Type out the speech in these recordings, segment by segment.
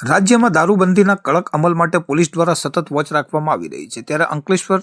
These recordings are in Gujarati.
રાજ્યમાં દારૂબંધીના કડક અમલ માટે પોલીસ દ્વારા સતત વોચ રાખવામાં આવી રહી છે। ત્યારે અંકલેશ્વર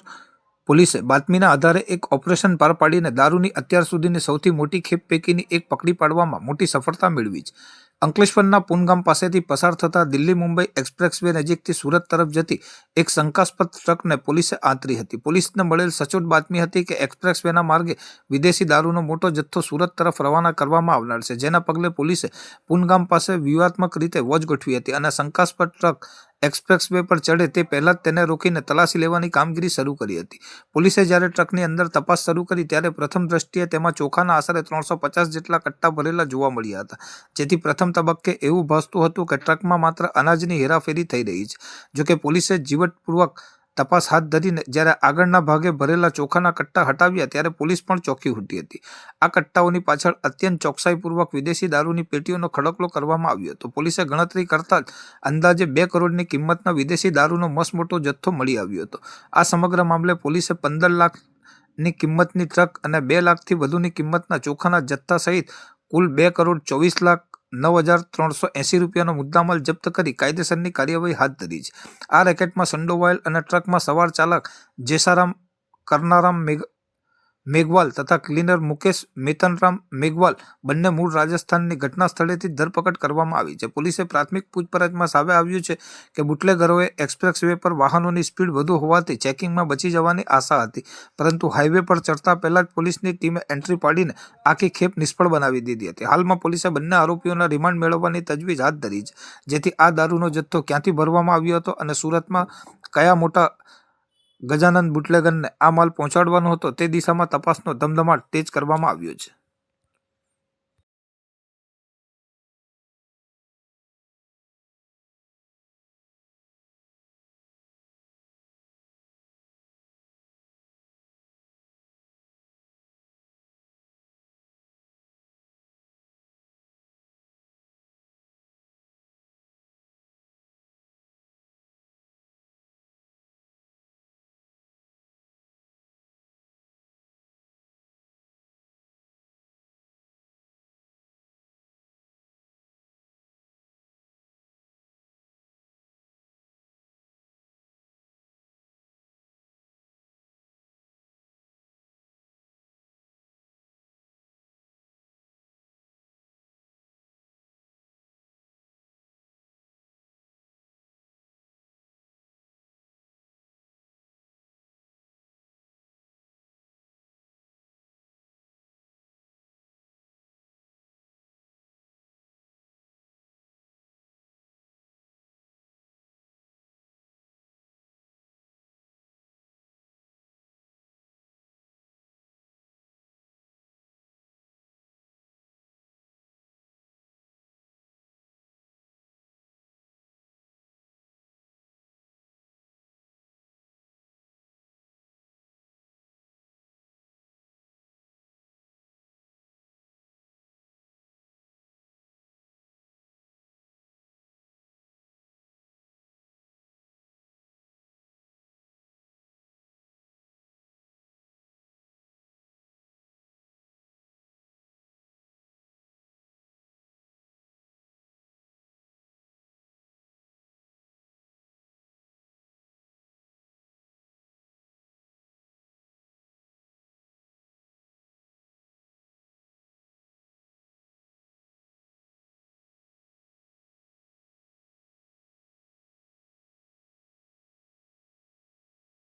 પોલીસે બાતમીના આધારે એક ઓપરેશન પાર પાડીને દારૂની અત્યાર સુધીની સૌથી મોટી ખેપ પૈકીની એક પકડી પાડવામાં મોટી સફળતા મેળવી છે। અંકલેશ્વરના પૂનગામ પાસેથી પસાર થતા દિલ્હી મુંબઈ એક્સપ્રેસવે નજીકથી સુરત તરફ જતી એક શંકાસ્પદ ટ્રકને પોલીસે આંતરી હતી। પોલીસને મળેલ સચોટ બાતમી હતી કે એક્સપ્રેસવેના માર્ગે વિદેશી દારૂનો મોટો જથ્થો સુરત તરફ રવાના કરવામાં આવનાર છે, જેના પગલે પોલીસે પૂનગામ પાસે વ્યૂહાત્મક રીતે વોચ ગોઠવી હતી અને શંકાસ્પદ ટ્રક એક્સપ્રેસવે પર ચડે તે પહેલા જ તેને રોકીને તલાશી લેવાની કામગીરી શરૂ કરી હતી। પોલીસે જ્યારે ટ્રકની અંદર તપાસ શરૂ કરી ત્યારે પ્રથમ દ્રષ્ટિએ તેમાં ચોખાના આશરે 350 જેટલા કટ્ટા ભરેલા જોવા મળ્યા હતા, જેથી પ્રથમ તબક્કે એવું ભાસતું હતું કે ટ્રકમાં માત્ર અનાજની હેરાફેરી થઈ રહી છે। જોકે પોલીસે ઝીવટપૂર્વક તપાસ હાથ ધરીને જ્યારે આગળના ભાગે ભરેલા ચોખાના કટ્ટા હટાવ્યા ત્યારે પોલીસ પણ ચોંકી ઉઠી હતી। આ કટ્ટાઓની પાછળ અત્યંત ચોકસાઈપૂર્વક વિદેશી દારૂની પેટીઓનો ખડકલો કરવામાં આવ્યો હતો। પોલીસે ગણતરી કરતા જ અંદાજે 2 કરોડની કિંમતના વિદેશી દારૂનો મસમોટો જથ્થો મળી આવ્યો હતો। આ સમગ્ર મામલે પોલીસે 15 લાખની કિંમતની ટ્રક અને 2 લાખથી વધુની કિંમતના ચોખાના જથ્થા સહિત કુલ 2,24,09,380 રૂપિયાનો મુદ્દામાલ જપ્ત કરી કાયદેસરની કાર્યવાહી હાથ ધરી છે। આ રેકેટમાં સંડોવાયેલ અને ટ્રકમાં સવાર ચાલક જેસારામ કરનારામ મેઘવાલ તથા ક્લીનર મુકેશ મેતનરામ મેઘવાલ બંને મૂળ રાજસ્થાનની ઘટના સ્થળેથી ધરપકડ કરવામાં આવી છે। પોલીસે પ્રાથમિક પૂછપરછમાં સામે આવ્યું છે કે બુટલેગરોએ એક્સપ્રેસવે પર વાહનોની સ્પીડ વધુ હોવાથી ચેકિંગમાં બચી જવાની આશા હતી, પરંતુ હાઈવે પર ચડતા પહેલા જ પોલીસની ટીમે એન્ટ્રી પાડીને આખી ખેપ નિષ્ફળ બનાવી દીધી હતી। હાલમાં પોલીસે બંને આરોપીઓના રિમાન્ડ મેળવવાની તજવીજ હાથ ધરી છે, જેથી આ દારૂનો જથ્થો ક્યાંથી ભરવામાં આવ્યો હતો અને સુરતમાં કયા મોટા ગજાનંદ બુટલેગરને આ માલ પહોંચાડવાનો હતો તે દિશામાં તપાસનો ધમધમાટ તેજ કરવામાં આવ્યો છે।